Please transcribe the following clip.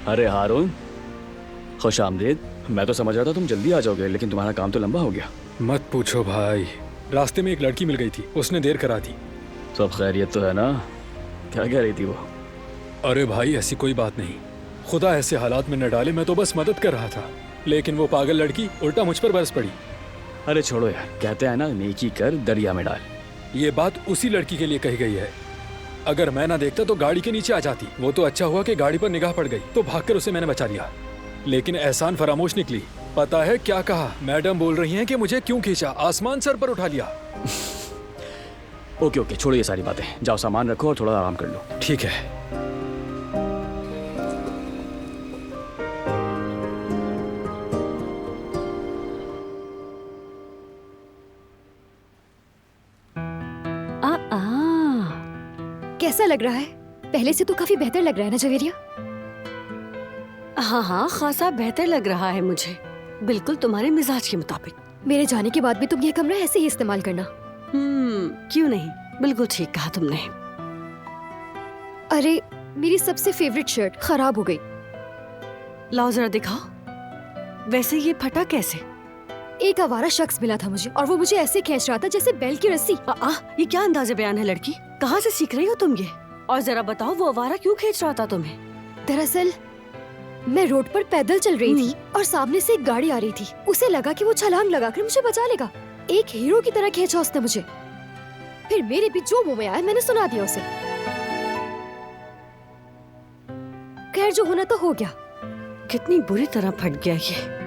अरे हारून, खुश आमदीद। मैं तो समझ रहा था तुम जल्दी आ जाओगे, लेकिन तुम्हारा काम तो लंबा हो गया। मत पूछो भाई, रास्ते में एक लड़की मिल गई थी, उसने देर करा दी। सब खैरियत तो है ना? क्या कह रही थी वो? अरे भाई ऐसी कोई बात नहीं, खुदा ऐसे हालात में न डाले, मैं तो बस मदद कर रहा था, लेकिन वो पागल लड़की उल्टा मुझ पर बरस पड़ी। अरे छोड़ो यार, कहते हैं ना, नेकी कर दरिया में डाल। ये बात उसी लड़की के लिए कही गई है। अगर मैं ना देखता तो गाड़ी के नीचे आ जाती। वो तो अच्छा हुआ कि गाड़ी पर निगाह पड़ गई, तो भागकर उसे मैंने बचा लिया। लेकिन एहसान फरामोश निकली। पता है क्या कहा? मैडम बोल रही हैं कि मुझे क्यों खींचा, आसमान सर पर उठा लिया। ओके ओके, छोड़ो ये सारी बातें, जाओ सामान रखो और थोड़ा आराम कर लो। ठीक है। कैसा लग रहा है? पहले से तो काफी बेहतर लग रहा है ना जवेरिया? हाँ हाँ, खासा बेहतर लग रहा है मुझे, बिल्कुल तुम्हारे मिजाज के मुताबिक। मेरे जाने के बाद भी तुम ये कमरा ऐसे ही इस्तेमाल करना। क्यों नहीं, बिल्कुल ठीक कहा तुमने। अरे मेरी सबसे फेवरेट शर्ट खराब हो गई। लाओ जरा दिखाओ। वैसे ये फटा कैसे? एक आवारा शख्स मिला था मुझे, और वो मुझे ऐसे खींच रहा था जैसे बैल की रस्सी। ये क्या अंदाज़े बयान है लड़की? कहाँ से सीख रही हो तुम ये? और जरा बताओ वो आवारा क्यों खींच रहा था तुम्हें? दरअसल मैं रोड पर पैदल चल रही थी और सामने से एक गाड़ी आ रही थी। उसे लगा कि वो छलांग लगाकर मुझे बचा लेगा। एक हीरो की तरह खींचा उसने मुझे। फिर मेरे भी जो मुंह में आया मैंने सुना दिया उसे। खैर जो होना तो हो गया। कितनी बुरी तरह फट गया ये।